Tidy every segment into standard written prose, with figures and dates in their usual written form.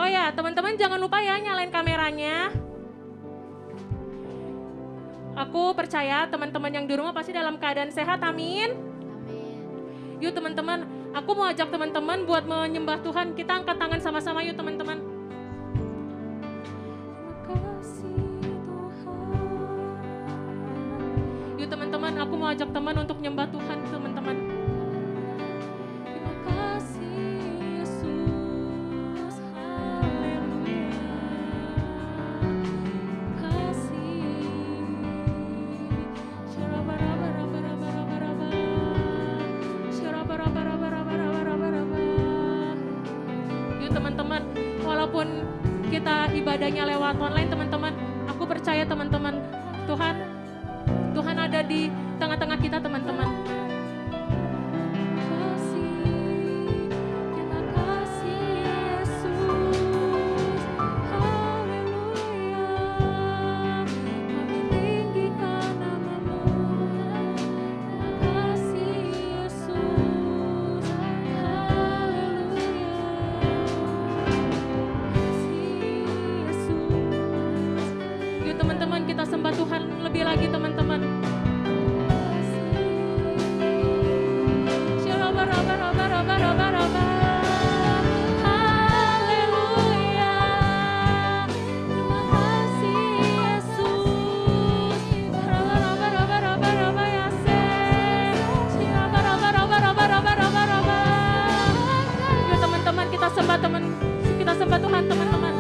Oh ya, teman-teman jangan lupa ya nyalain kameranya. Aku percaya teman-teman yang di rumah pasti dalam keadaan sehat, amin. Yuk teman-teman, aku mau ajak teman-teman buat menyembah Tuhan. Kita angkat tangan sama-sama yuk teman-teman. Terima kasih Tuhan. Yuk teman-teman, aku mau ajak teman untuk nyembah Tuhan teman-teman. Terima kasih Yesus, haleluya. Kasih. Syarabarabarabarabarabaraba. Syarabarabarabarabarabaraba. Yuk teman-teman, walaupun kita ibadahnya lewat online teman-teman, aku percaya teman-teman, Tuhan ada di tengah-tengah kita teman-teman. Terima kasih Yesus, haleluya. Kami tinggikan nama-Mu. Terima kasih Yesus, haleluya. Yuk teman-teman, kita sembah Tuhan lebih lagi teman-teman. Syarabarabarabarabarabaraba. Haleluya. Terima kasih Yesus. Syarabarabarabaraba yase. Syarabarabarabarabarabaraba. Yuk teman-teman, kita sembah Tuhan teman-teman.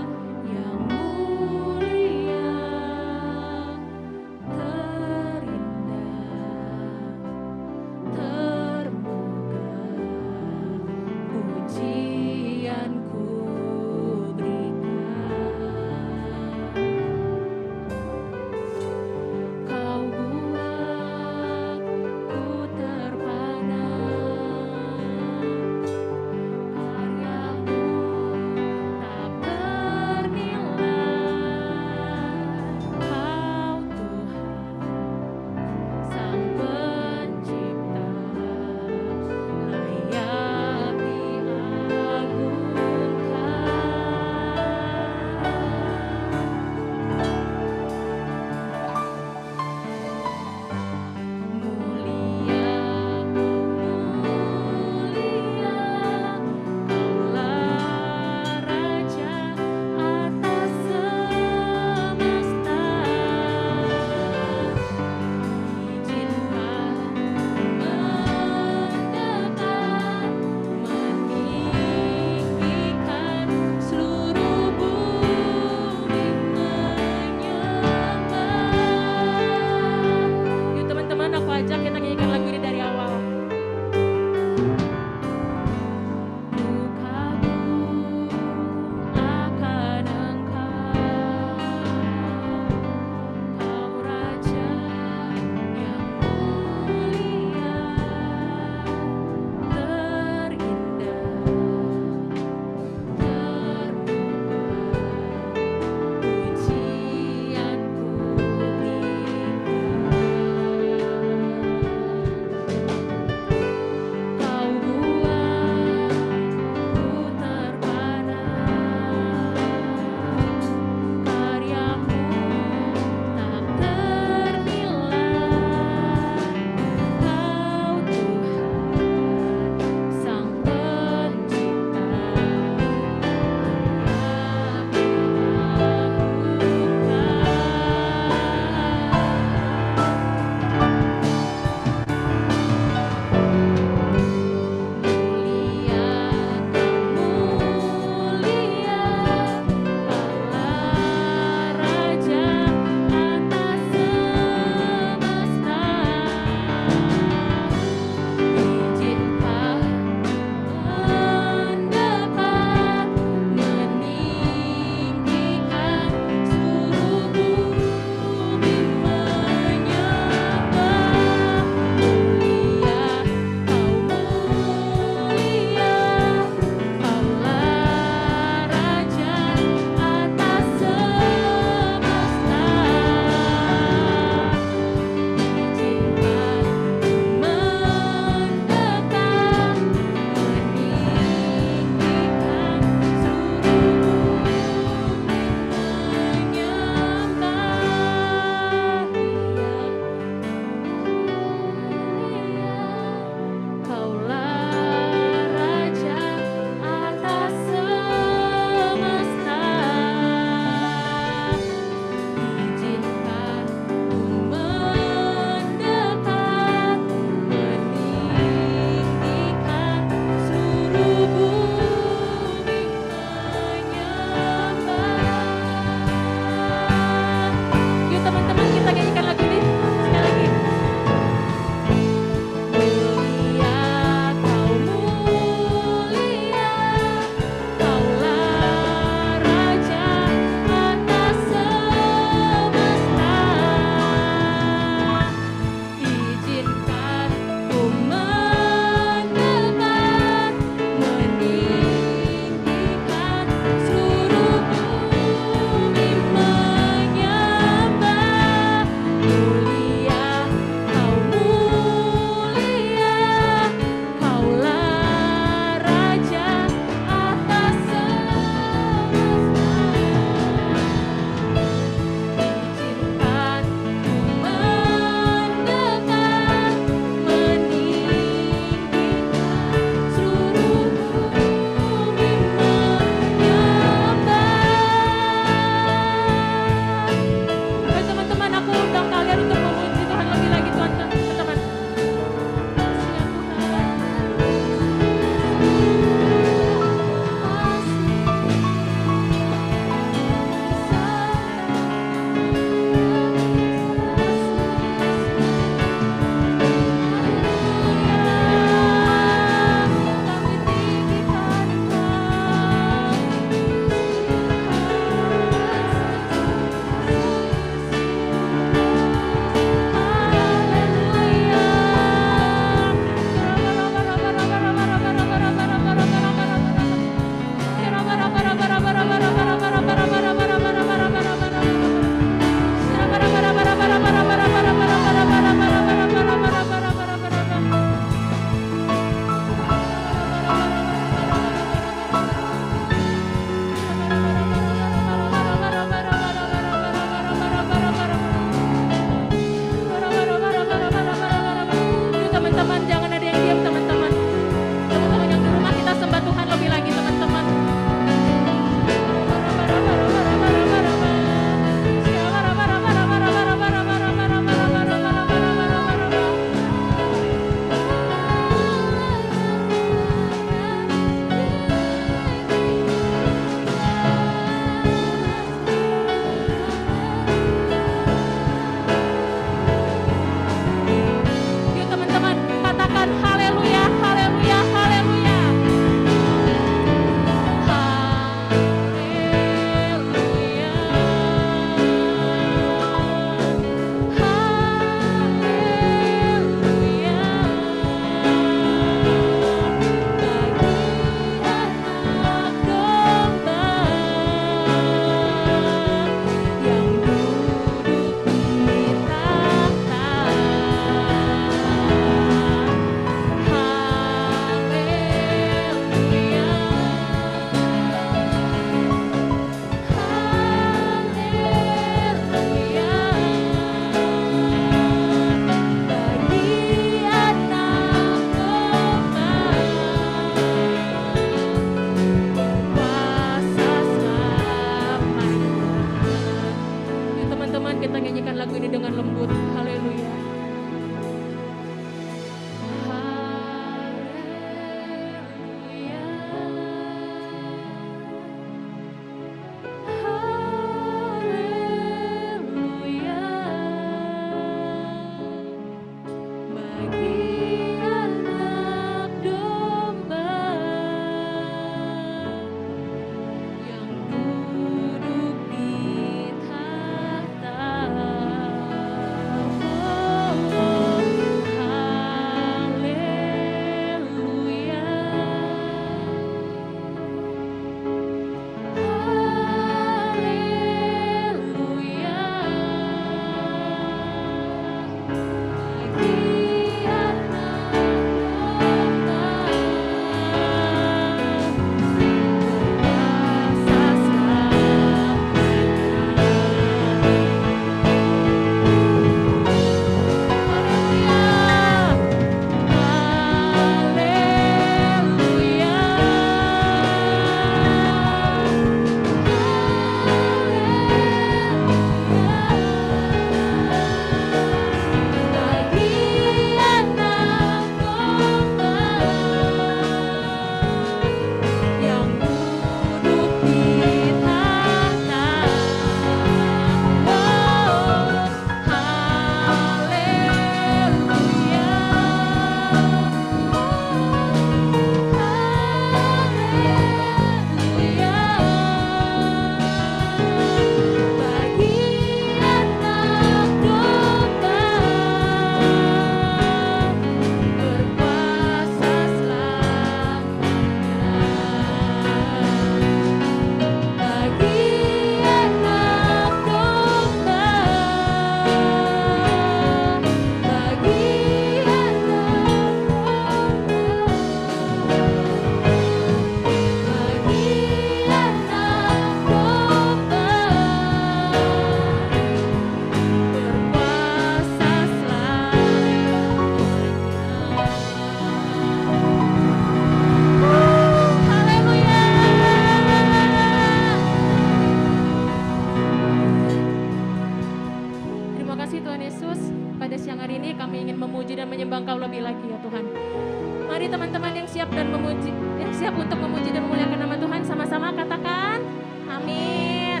Mari teman-teman yang siap dan memuji, yang siap untuk memuji dan memuliakan nama Tuhan, sama-sama katakan amin.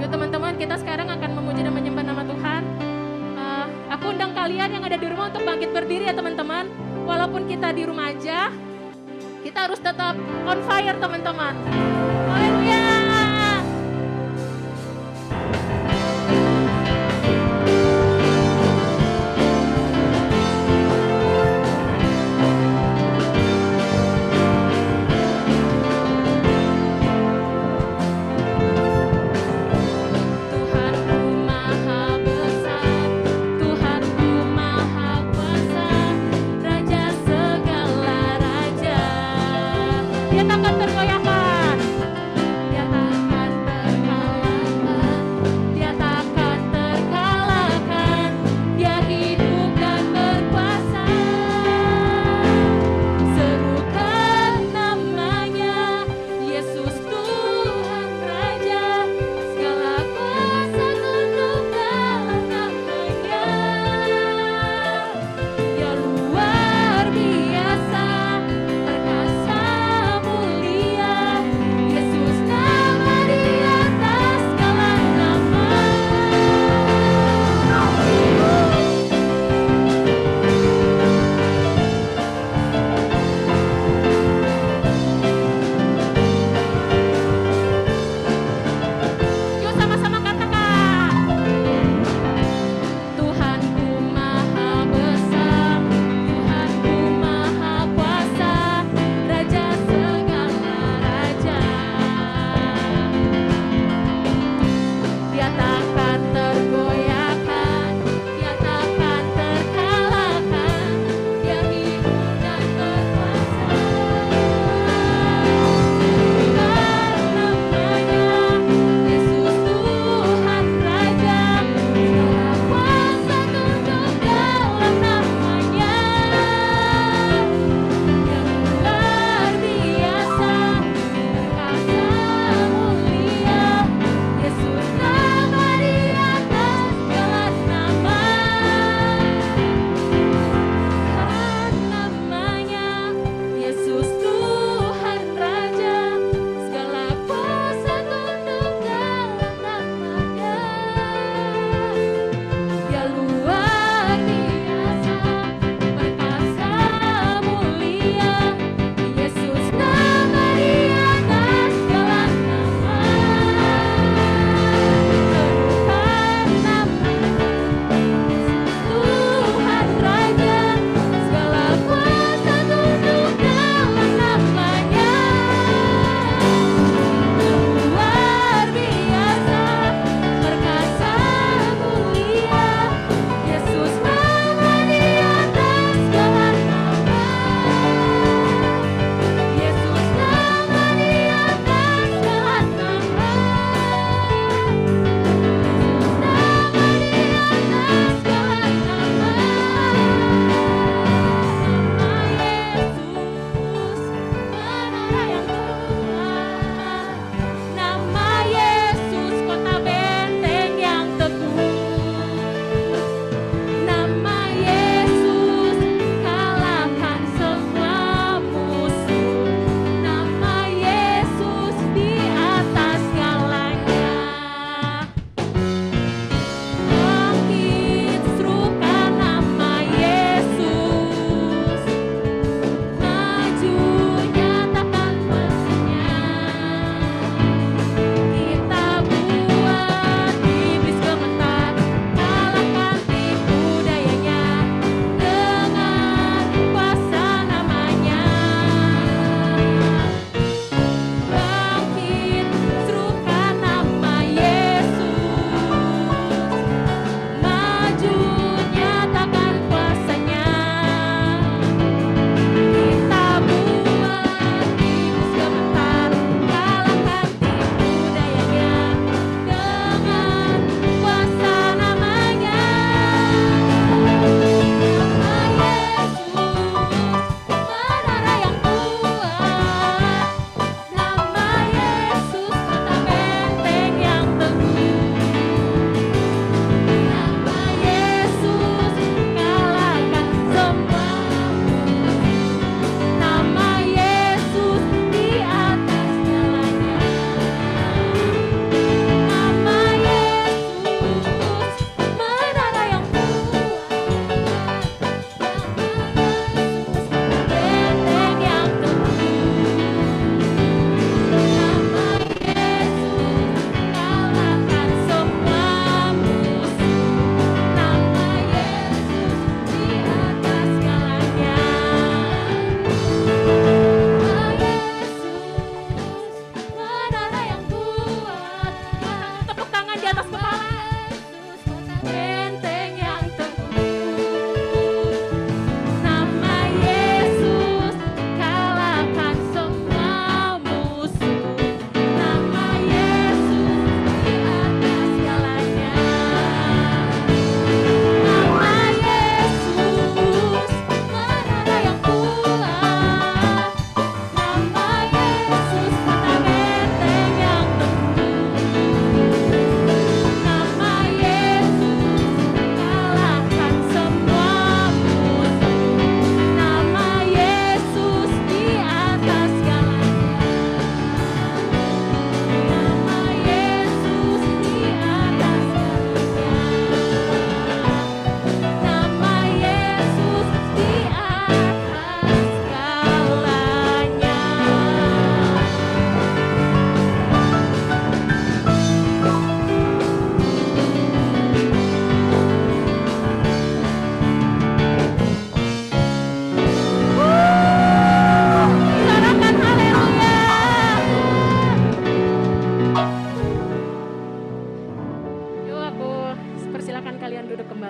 Yuk teman-teman, kita sekarang akan memuji dan menyembah nama Tuhan. Aku undang kalian yang ada di rumah untuk bangkit berdiri ya teman-teman. Walaupun kita di rumah aja, kita harus tetap on fire teman-teman. Haleluya. Dia takkan tergoyahkan.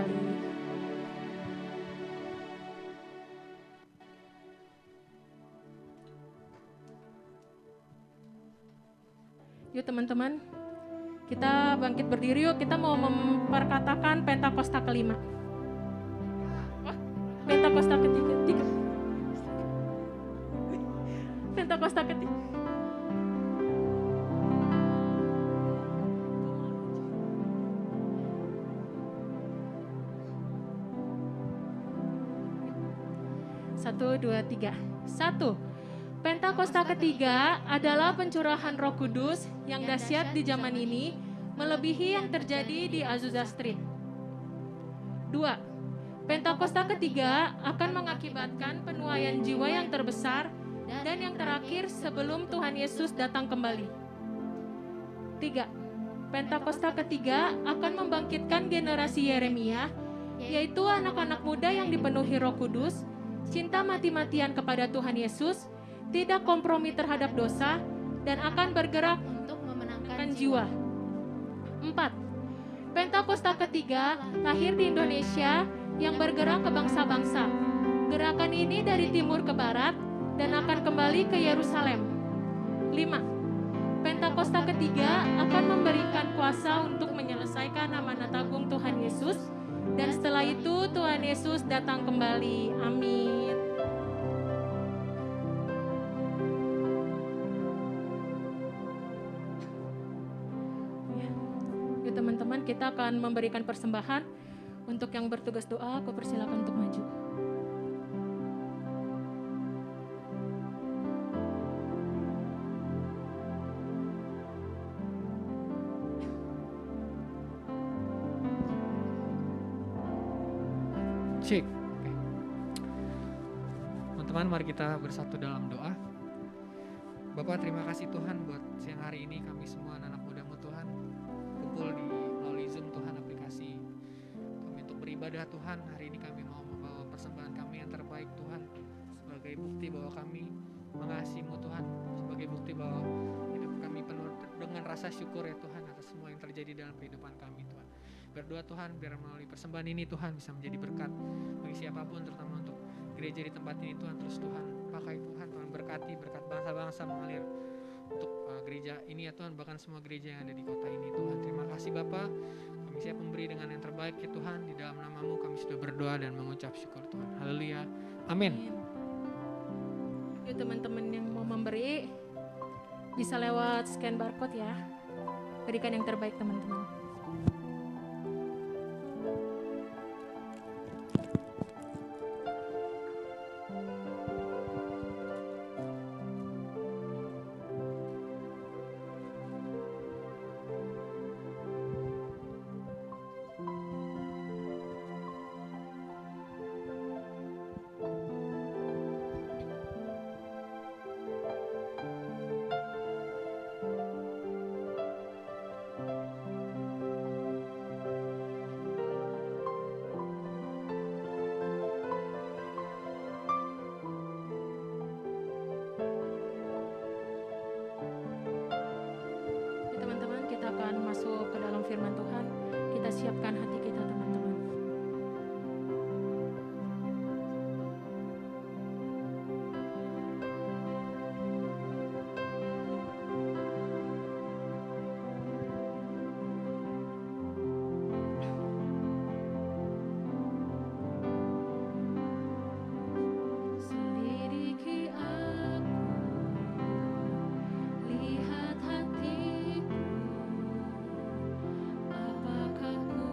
kembali. Yuk teman-teman, kita bangkit berdiri yuk, kita mau memperkatakan Pentakosta kelima. Pentakosta ketiga. Pentakosta ketiga. Satu, dua, tiga. Satu. Pentakosta ketiga adalah pencurahan Roh Kudus yang dahsyat di zaman ini, melebihi yang terjadi di Azusa Street. 2. Pentakosta ketiga akan mengakibatkan penuaian jiwa yang terbesar dan yang terakhir sebelum Tuhan Yesus datang kembali. 3. Pentakosta ketiga akan membangkitkan generasi Yeremia, yaitu anak-anak muda yang dipenuhi Roh Kudus, cinta mati-matian kepada Tuhan Yesus, tidak kompromi terhadap dosa, dan akan bergerak untuk memenangkan jiwa. 4. Pentakosta ketiga lahir di Indonesia yang bergerak ke bangsa-bangsa. Gerakan ini dari timur ke barat dan akan kembali ke Yerusalem. 5. Pentakosta ketiga akan memberikan kuasa untuk menyelesaikan amanat agung Tuhan Yesus, dan setelah itu Tuhan Yesus datang kembali. Amin. Teman-teman, kita akan memberikan persembahan. Untuk yang bertugas doa, aku persilakan untuk maju. Cek. Oke. Teman-teman, mari kita bersatu dalam doa. Bapak, terima kasih Tuhan buat siang hari ini kami semua anak-anak muda-Mu Tuhan kumpul di melalui Zoom Tuhan, aplikasi kami untuk beribadah Tuhan. Hari ini kami mau membawa persembahan kami yang terbaik Tuhan, sebagai bukti bahwa kami mengasihi-Mu Tuhan, sebagai bukti bahwa hidup kami penuh dengan rasa syukur ya Tuhan atas semua yang terjadi dalam kehidupan kami Tuhan. Berdoa Tuhan biar melalui persembahan ini Tuhan bisa menjadi berkat bagi siapapun, terutama untuk gereja di tempat ini Tuhan. Terus Tuhan pakai Tuhan berkati, berkat bangsa-bangsa mengalir untuk gereja ini ya Tuhan, bahkan semua gereja yang ada di kota ini Tuhan. Terima kasih Bapa, kami siap memberi dengan yang terbaik ya Tuhan. Di dalam nama-Mu kami sudah berdoa dan mengucap syukur Tuhan. Haleluya, amin. Yuk teman-teman yang mau memberi bisa lewat scan barcode ya. Berikan yang terbaik teman-teman. Masuk ke dalam firman Tuhan, kita siapkan hati kita teman-teman. Lihat hatiku, apakah ku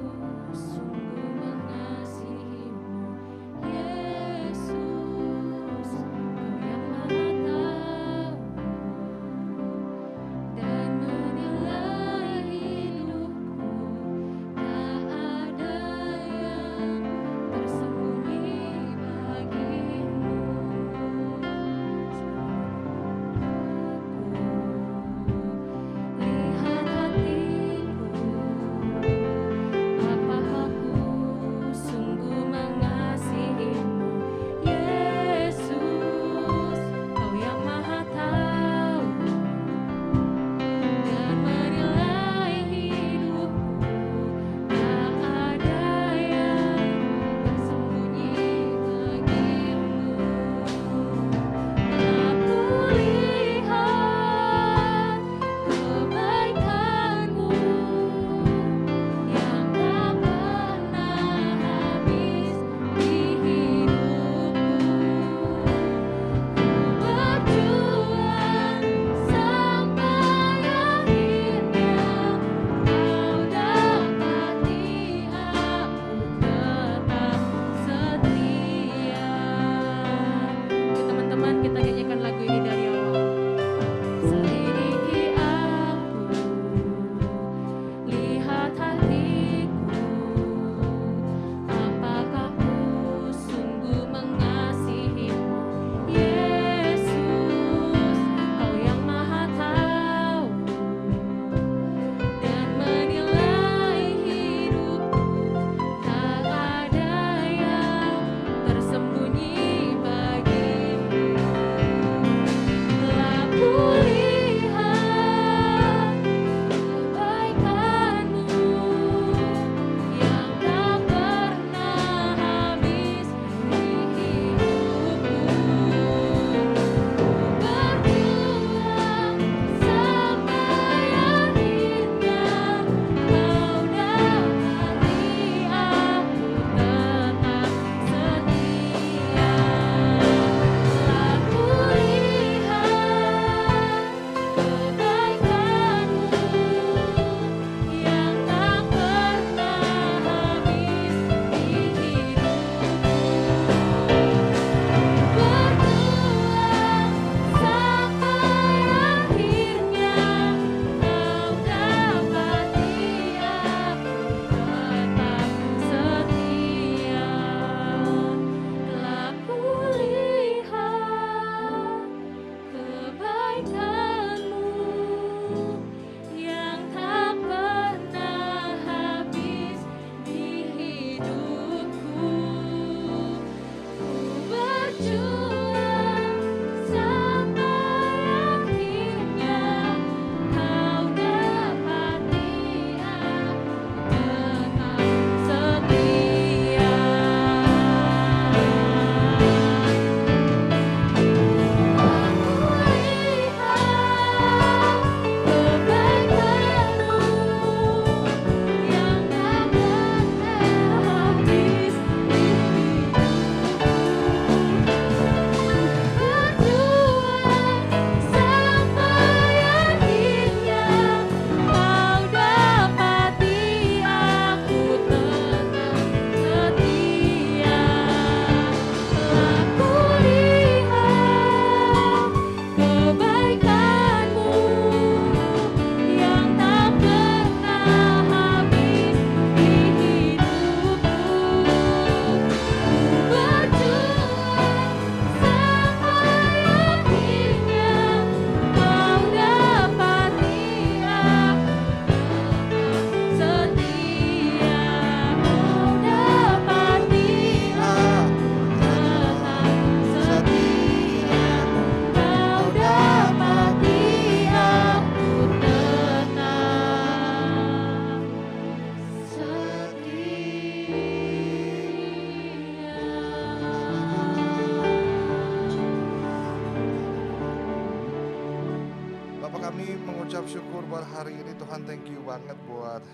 kami mengucap syukur buat hari ini Tuhan. Thank you banget buat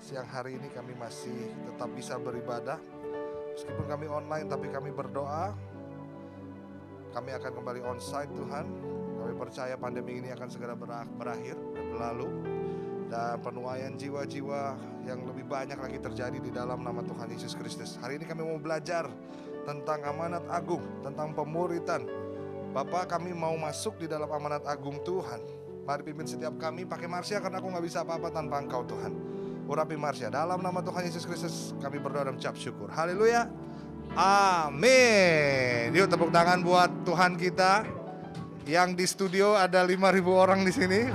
siang hari ini kami masih tetap bisa beribadah. Meskipun kami online tapi kami berdoa. Kami akan kembali onsite Tuhan. Kami percaya pandemi ini akan segera berakhir dan berlalu. Dan penuaian jiwa-jiwa yang lebih banyak lagi terjadi di dalam nama Tuhan Yesus Kristus. Hari ini kami mau belajar tentang amanat agung, tentang pemuritan. Bapak, kami mau masuk di dalam amanat agung Tuhan. Mari pimpin setiap kami pakai Marsya, karena aku gak bisa apa-apa tanpa Engkau Tuhan. Urapi Marsya, dalam nama Tuhan Yesus Kristus kami berdoa dan ucap syukur. Haleluya, amin. Yuk tepuk tangan buat Tuhan kita. Yang di studio ada 5.000 orang di sini.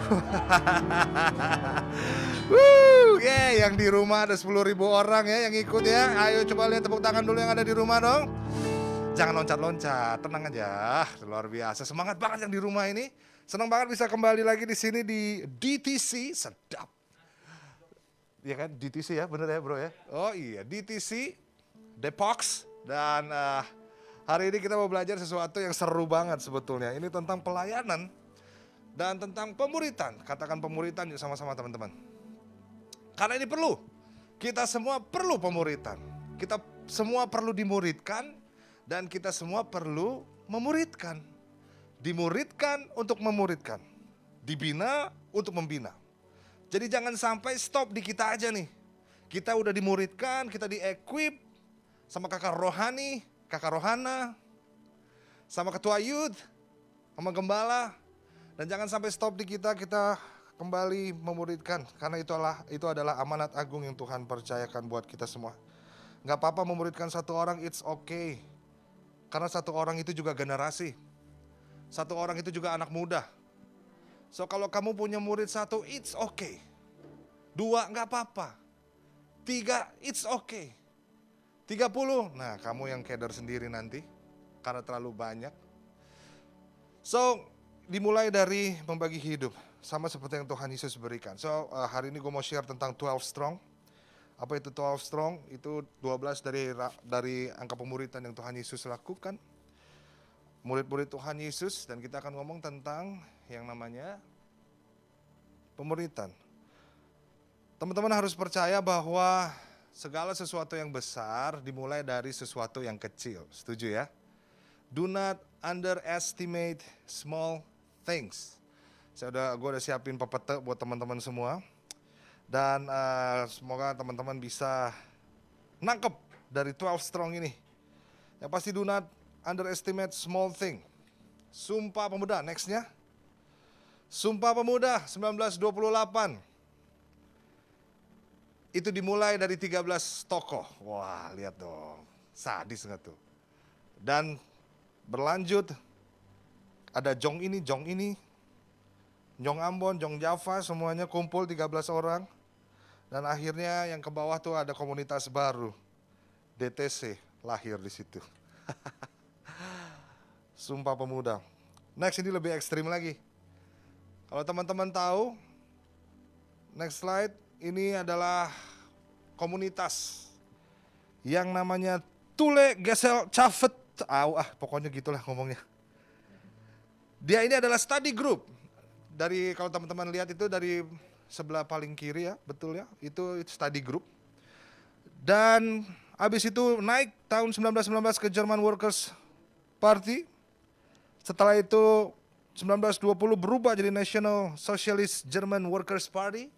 Yang di rumah ada 10.000 orang ya yang ikut ya. Ayo coba lihat tepuk tangan dulu yang ada di rumah dong. Jangan loncat-loncat, tenang aja. Luar biasa, semangat banget yang di rumah ini. Senang banget bisa kembali lagi di sini di DTC, sedap. Iya kan, DTC ya, bener ya bro ya. Oh iya, DTC, Depox. Dan hari ini kita mau belajar sesuatu yang seru banget sebetulnya. Ini tentang pelayanan dan tentang pemuritan. Katakan pemuritan yuk sama-sama teman-teman. Karena ini perlu. Kita semua perlu pemuritan. Kita semua perlu dimuridkan dan kita semua perlu memuridkan. Dimuridkan untuk memuridkan. Dibina untuk membina. Jadi jangan sampai stop di kita aja nih. Kita udah dimuridkan, kita di-equip sama kakak rohani, kakak rohana, sama ketua youth, sama gembala. Dan jangan sampai stop di kita kembali memuridkan. Karena itu adalah amanat agung yang Tuhan percayakan buat kita semua. Gak apa-apa memuridkan satu orang, it's okay. Karena satu orang itu juga generasi. Satu orang itu juga anak muda. So kalau kamu punya murid satu, it's okay. 2, gak apa-apa. 3, it's okay. 30, nah kamu yang keder sendiri nanti karena terlalu banyak. So, dimulai dari membagi hidup sama seperti yang Tuhan Yesus berikan. So, hari ini gue mau share tentang 12 strong. Apa itu 12 strong? Itu 12 dari angka pemuritan yang Tuhan Yesus lakukan. Murid-murid Tuhan Yesus, dan kita akan ngomong tentang yang namanya pemuritan. Teman-teman harus percaya bahwa segala sesuatu yang besar dimulai dari sesuatu yang kecil. Setuju ya? Do not underestimate small things. Gue udah siapin pepete buat teman-teman semua. Dan semoga teman-teman bisa nangkep dari 12 strong ini. Yang pasti do not underestimate small thing. Sumpah Pemuda, nextnya. Sumpah Pemuda 1928. Itu dimulai dari 13 tokoh. Wah, lihat dong. Sadis nggak tuh? Dan berlanjut, ada Jong ini, Jong Ambon, Jong Java, semuanya kumpul 13 orang. Dan akhirnya yang ke bawah tuh ada komunitas baru. DTC lahir di situ. Sumpah Pemuda. Next, ini lebih ekstrim lagi. Kalau teman-teman tahu, next slide. Ini adalah komunitas yang namanya Tule Gesel Cafet. Pokoknya gitulah ngomongnya. Dia ini adalah study group. Dari kalau teman-teman lihat itu dari sebelah paling kiri ya, betul ya. Itu study group. Dan habis itu naik tahun 1919 ke German Workers Party. Setelah itu 1920 berubah jadi National Socialist German Workers Party.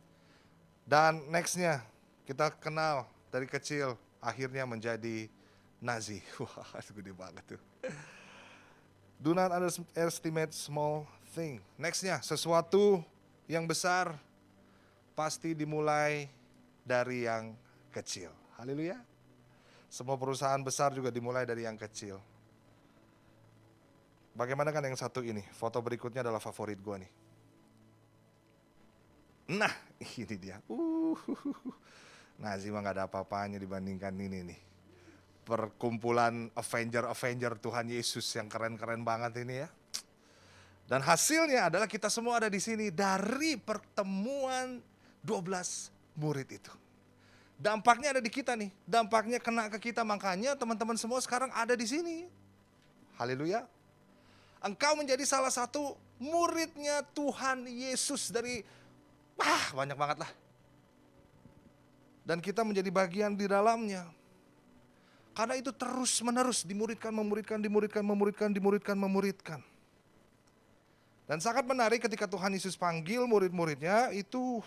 Dan nextnya kita kenal dari kecil akhirnya menjadi Nazi. Wah, gede banget tuh. Do not underestimate small thing. Nextnya, sesuatu yang besar pasti dimulai dari yang kecil. Haleluya. Semua perusahaan besar juga dimulai dari yang kecil. Bagaimana kan yang satu ini? Foto berikutnya adalah favorit gue nih. Nah, ini dia. Nazi mah gak ada apa-apanya dibandingkan ini nih. Perkumpulan Avenger Tuhan Yesus yang keren-keren banget ini ya. Dan hasilnya adalah kita semua ada di sini dari pertemuan 12 murid itu. Dampaknya ada di kita nih. Dampaknya kena ke kita, makanya teman-teman semua sekarang ada di sini. Haleluya. Engkau menjadi salah satu muridnya Tuhan Yesus dari, banyak banget lah. Dan kita menjadi bagian di dalamnya. Karena itu terus menerus dimuridkan. Dan sangat menarik ketika Tuhan Yesus panggil murid-muridnya itu,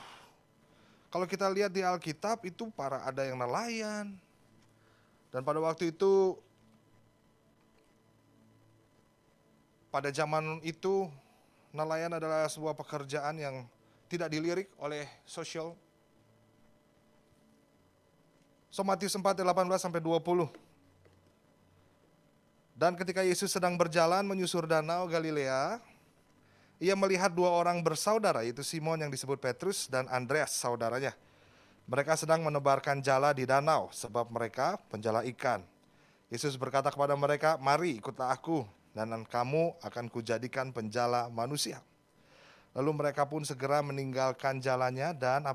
kalau kita lihat di Alkitab itu ada yang nelayan. Dan pada waktu itu, pada zaman itu nelayan adalah sebuah pekerjaan yang tidak dilirik oleh sosial. So Matius 4:18-20. Dan ketika Yesus sedang berjalan menyusur danau Galilea, ia melihat dua orang bersaudara, yaitu Simon yang disebut Petrus dan Andreas saudaranya. Mereka sedang menebarkan jala di danau sebab mereka penjala ikan. Yesus berkata kepada mereka, "Mari ikutlah aku dan kamu akan kujadikan penjala manusia." Lalu mereka pun segera meninggalkan jalannya dan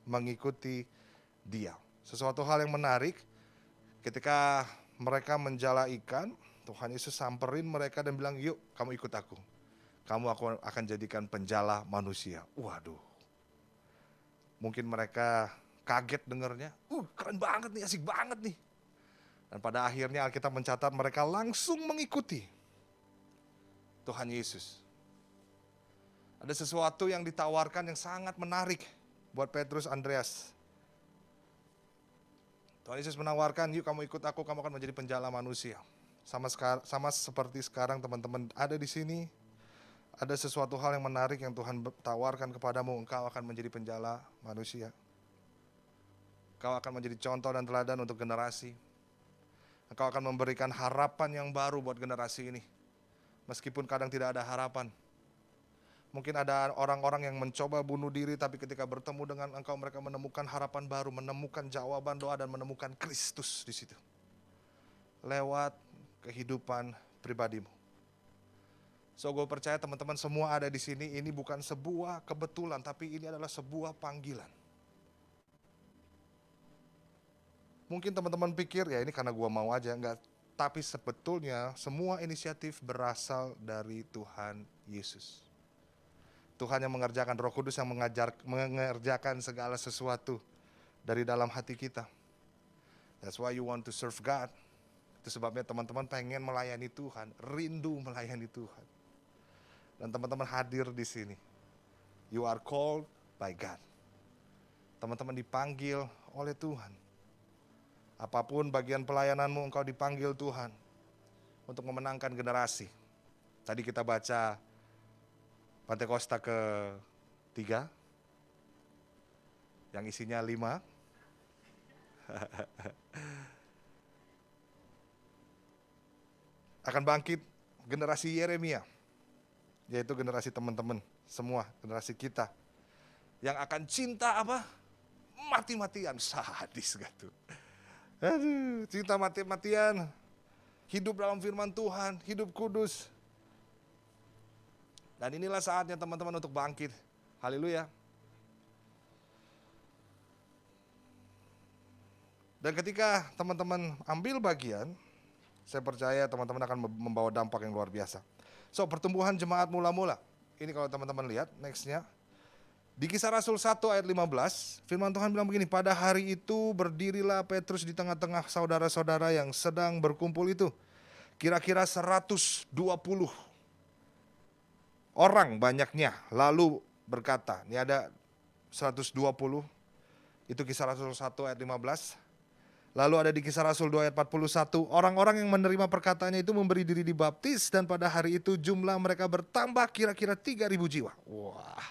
mengikuti dia. Sesuatu hal yang menarik, ketika mereka menjala ikan, Tuhan Yesus samperin mereka dan bilang, "Yuk kamu ikut aku. Kamu akan jadikan penjala manusia." Waduh. Mungkin mereka kaget dengarnya. Keren banget nih, asik banget nih. Dan pada akhirnya Alkitab mencatat mereka langsung mengikuti Tuhan Yesus. Ada sesuatu yang ditawarkan yang sangat menarik buat Petrus, Andreas. Tuhan Yesus menawarkan, "Yuk kamu ikut aku, kamu akan menjadi penjala manusia." Sama seperti sekarang teman-teman ada di sini. Ada sesuatu hal yang menarik yang Tuhan tawarkan kepadamu, engkau akan menjadi penjala manusia. Engkau akan menjadi contoh dan teladan untuk generasi. Engkau akan memberikan harapan yang baru buat generasi ini. Meskipun kadang tidak ada harapan. Mungkin ada orang-orang yang mencoba bunuh diri, tapi ketika bertemu dengan engkau, mereka menemukan harapan baru, menemukan jawaban doa dan menemukan Kristus di situ. Lewat kehidupan pribadimu. So gue percaya teman-teman semua ada di sini, ini bukan sebuah kebetulan, tapi ini adalah sebuah panggilan. Mungkin teman-teman pikir, ya ini karena gue mau aja, enggak. Tapi sebetulnya semua inisiatif berasal dari Tuhan Yesus. Tuhan yang mengerjakan, Roh Kudus yang mengerjakan segala sesuatu dari dalam hati kita. That's why you want to serve God. Itu sebabnya teman-teman pengen melayani Tuhan, rindu melayani Tuhan. Dan teman-teman hadir di sini. You are called by God. Teman-teman dipanggil oleh Tuhan. Apapun bagian pelayananmu, engkau dipanggil Tuhan untuk memenangkan generasi. Tadi kita baca Pentakosta ke-3 yang isinya 5. Akan bangkit generasi Yeremia, yaitu generasi teman-teman semua, generasi kita yang akan cinta mati-matian, sadis gitu. Aduh, cinta mati-matian, hidup dalam firman Tuhan, hidup kudus. Dan inilah saatnya teman-teman untuk bangkit. Haleluya. Dan ketika teman-teman ambil bagian, saya percaya teman-teman akan membawa dampak yang luar biasa. So, pertumbuhan jemaat mula-mula. Ini kalau teman-teman lihat, next-nya. Di Kisah Rasul 1 ayat 15, firman Tuhan bilang begini, "Pada hari itu berdirilah Petrus di tengah-tengah saudara-saudara yang sedang berkumpul itu. Kira-kira 120 orang banyaknya, lalu berkata," ini ada 120, itu Kisah Rasul 1 ayat 15. Lalu ada di Kisah Rasul 2 ayat 41, orang-orang yang menerima perkataannya itu memberi diri dibaptis, dan pada hari itu jumlah mereka bertambah kira-kira 3.000 jiwa. Wah.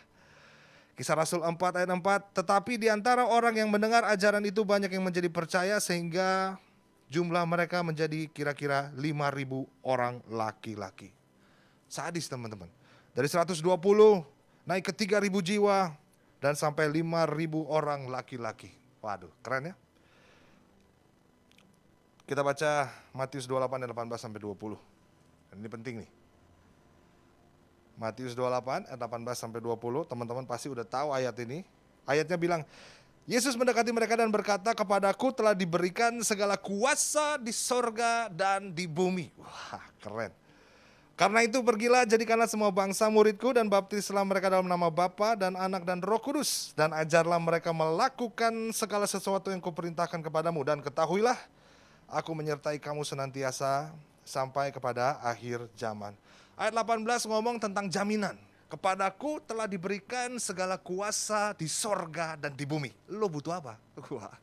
Kisah Rasul 4 ayat 4, tetapi di antara orang yang mendengar ajaran itu banyak yang menjadi percaya, sehingga jumlah mereka menjadi kira-kira 5.000 orang laki-laki. Sadis teman-teman. Dari 120 naik ke 3.000 jiwa dan sampai 5.000 orang laki-laki. Waduh, keren ya. Kita baca Matius 28 ayat 18-20. Dan ini penting nih. Matius 28 ayat 18-20, teman-teman pasti udah tahu ayat ini. Ayatnya bilang, Yesus mendekati mereka dan berkata, "Kepadaku telah diberikan segala kuasa di sorga dan di bumi." Wah, keren. Karena itu pergilah, jadikanlah semua bangsa muridku dan baptislah mereka dalam nama Bapa dan Anak dan Roh Kudus. Dan ajarlah mereka melakukan segala sesuatu yang kuperintahkan kepadamu. Dan ketahuilah, aku menyertai kamu senantiasa sampai kepada akhir zaman. Ayat 18 ngomong tentang jaminan. Kepadaku telah diberikan segala kuasa di sorga dan di bumi. Lo butuh apa? Wah.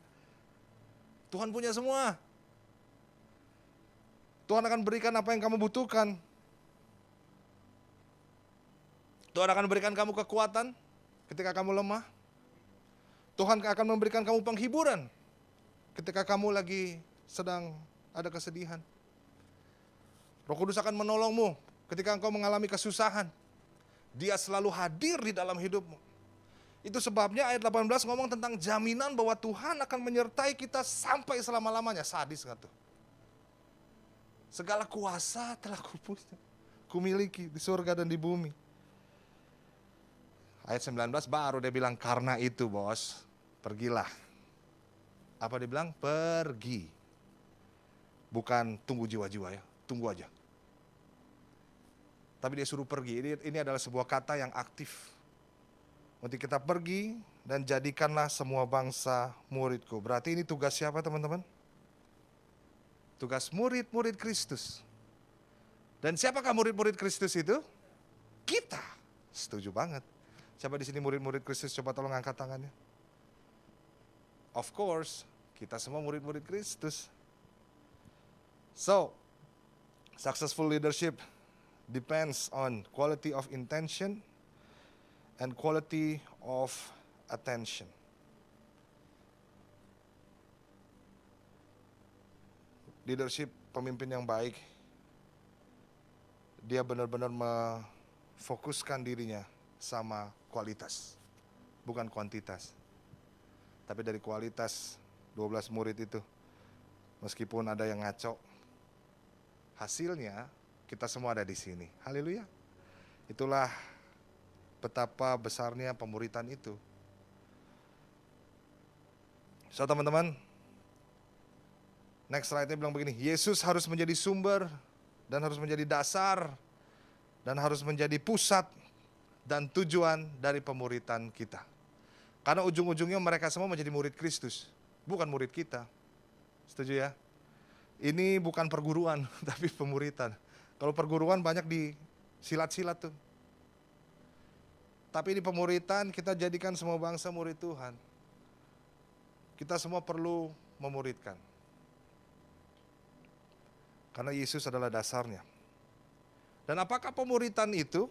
Tuhan punya semua. Tuhan akan berikan apa yang kamu butuhkan. Tuhan akan berikan kamu kekuatan ketika kamu lemah. Tuhan akan memberikan kamu penghiburan ketika kamu lagi sedang ada kesedihan. Roh Kudus akan menolongmu ketika engkau mengalami kesusahan. Dia selalu hadir di dalam hidupmu. Itu sebabnya ayat 18 ngomong tentang jaminan bahwa Tuhan akan menyertai kita sampai selama-lamanya. Sadis nggak tuh? Segala kuasa telah kumiliki di surga dan di bumi. Ayat 19 baru dia bilang, karena itu bos, pergilah. Apa dia bilang? Pergi. Bukan tunggu jiwa-jiwa ya, tunggu aja. Tapi dia suruh pergi, ini adalah sebuah kata yang aktif. Nanti kita pergi dan jadikanlah semua bangsa muridku. Berarti ini tugas siapa teman-teman? Tugas murid-murid Kristus. Dan siapakah murid-murid Kristus itu? Kita. Setuju banget. Siapa di sini murid-murid Kristus? Coba tolong angkat tangannya. Of course, kita semua murid-murid Kristus. So, successful leadership depends on quality of intention and quality of attention. Leadership, pemimpin yang baik, dia benar-benar memfokuskan dirinya sama kualitas, bukan kuantitas. Tapi dari kualitas 12 murid itu, meskipun ada yang ngaco, hasilnya kita semua ada di sini. Haleluya. Itulah betapa besarnya pemuritan itu. So teman-teman, next slide-nya bilang begini, Yesus harus menjadi sumber dan harus menjadi dasar dan harus menjadi pusat dan tujuan dari pemuritan kita. Karena ujung-ujungnya mereka semua menjadi murid Kristus, bukan murid kita. Setuju ya? Ini bukan perguruan, tapi pemuritan. Kalau perguruan banyak di silat-silat tuh. Tapi ini pemuritan, kita jadikan semua bangsa murid Tuhan. Kita semua perlu memuridkan. Karena Yesus adalah dasarnya. Dan apakah pemuritan itu?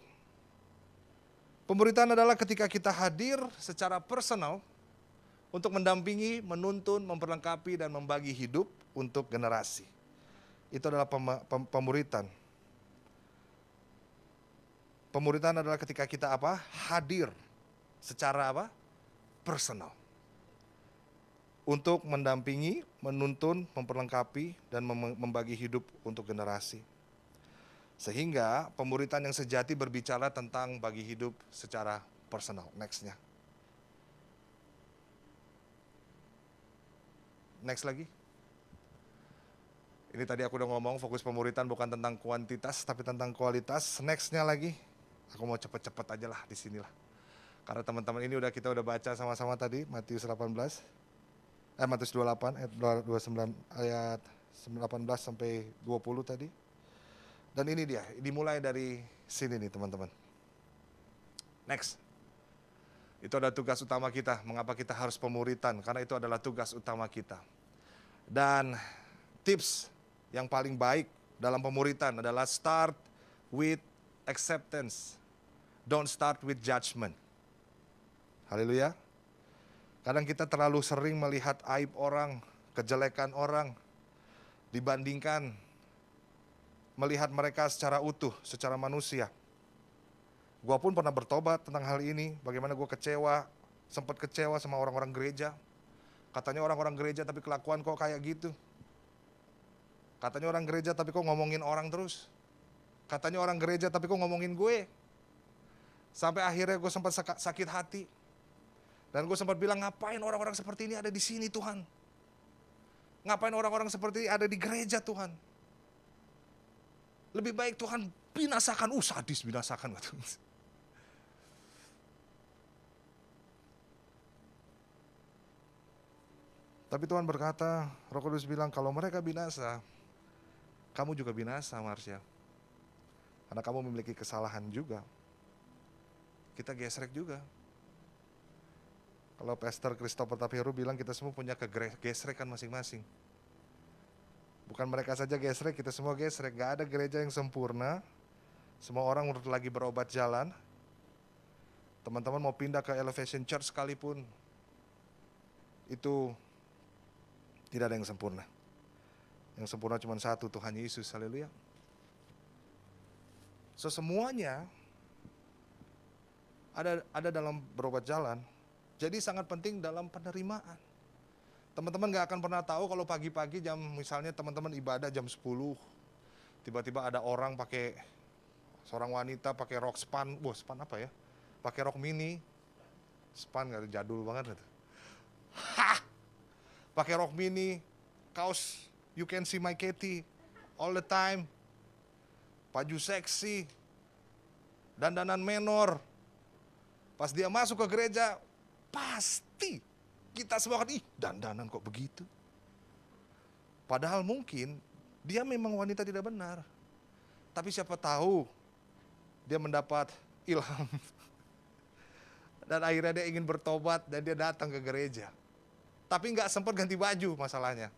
Pemuritan adalah ketika kita hadir secara personal untuk mendampingi, menuntun, memperlengkapi, dan membagi hidup untuk generasi. Itu adalah pemuritan. Pemuritan adalah ketika kita apa? Hadir secara apa? Personal. Untuk mendampingi, menuntun, memperlengkapi, dan membagi hidup untuk generasi. Sehingga pemuritan yang sejati berbicara tentang bagi hidup secara personal. Next-nya. Next lagi. Ini tadi aku udah ngomong fokus pemuritan bukan tentang kuantitas tapi tentang kualitas. Next-nya lagi. Aku mau cepet-cepet aja lah di sinilah. Karena teman-teman ini kita udah baca sama-sama tadi Matius 28 ayat 29 ayat 18 sampai 20 tadi. Dan ini dia, dimulai dari sini nih teman-teman. Next. Itu adalah tugas utama kita, mengapa kita harus pemuritan, karena itu adalah tugas utama kita. Dan tips yang paling baik dalam pemuritan adalah start with acceptance. Don't start with judgment. Haleluya. Kadang kita terlalu sering melihat aib orang, kejelekan orang, dibandingkan melihat mereka secara utuh, secara manusia. Gua pun pernah bertobat tentang hal ini, bagaimana gua sempat kecewa sama orang-orang gereja. Katanya orang-orang gereja tapi kelakuan kok kayak gitu. Katanya orang gereja tapi kok ngomongin orang terus. Katanya orang gereja tapi kok ngomongin gue. Sampai akhirnya gue sempat sakit hati. Dan gue sempat bilang, ngapain orang-orang seperti ini ada di sini Tuhan? Ngapain orang-orang seperti ini ada di gereja Tuhan? Lebih baik Tuhan binasakan, sadis binasakan. Tapi Tuhan berkata, Roh Kudus bilang, kalau mereka binasa, kamu juga binasa, Marsha. Karena kamu memiliki kesalahan juga. Kita gesrek juga. Kalau Pastor Christopher Tapiheru bilang kita semua punya kegesrekan masing-masing. Bukan mereka saja gesrek, kita semua gesrek. Gak ada gereja yang sempurna. Semua orang lagi berobat jalan. Teman-teman mau pindah ke Elevation Church sekalipun, itu tidak ada yang sempurna. Yang sempurna cuma satu, Tuhan Yesus. Haleluya. So semuanya ada dalam berobat jalan. Jadi sangat penting dalam penerimaan. Teman-teman gak akan pernah tahu kalau pagi-pagi misalnya teman-teman ibadah jam 10, tiba-tiba ada orang seorang wanita pakai rok span, span apa ya? Pakai rok mini, span gak jadul banget gitu. Pakai rok mini, kaos You Can See My Katie all the time, baju seksi, dandanan menor. Pas dia masuk ke gereja, pasti kita semua kan, dandanan kok begitu. Padahal mungkin dia memang wanita tidak benar. Tapi siapa tahu dia mendapat ilham. Dan akhirnya dia ingin bertobat dan dia datang ke gereja. Tapi nggak sempat ganti baju masalahnya.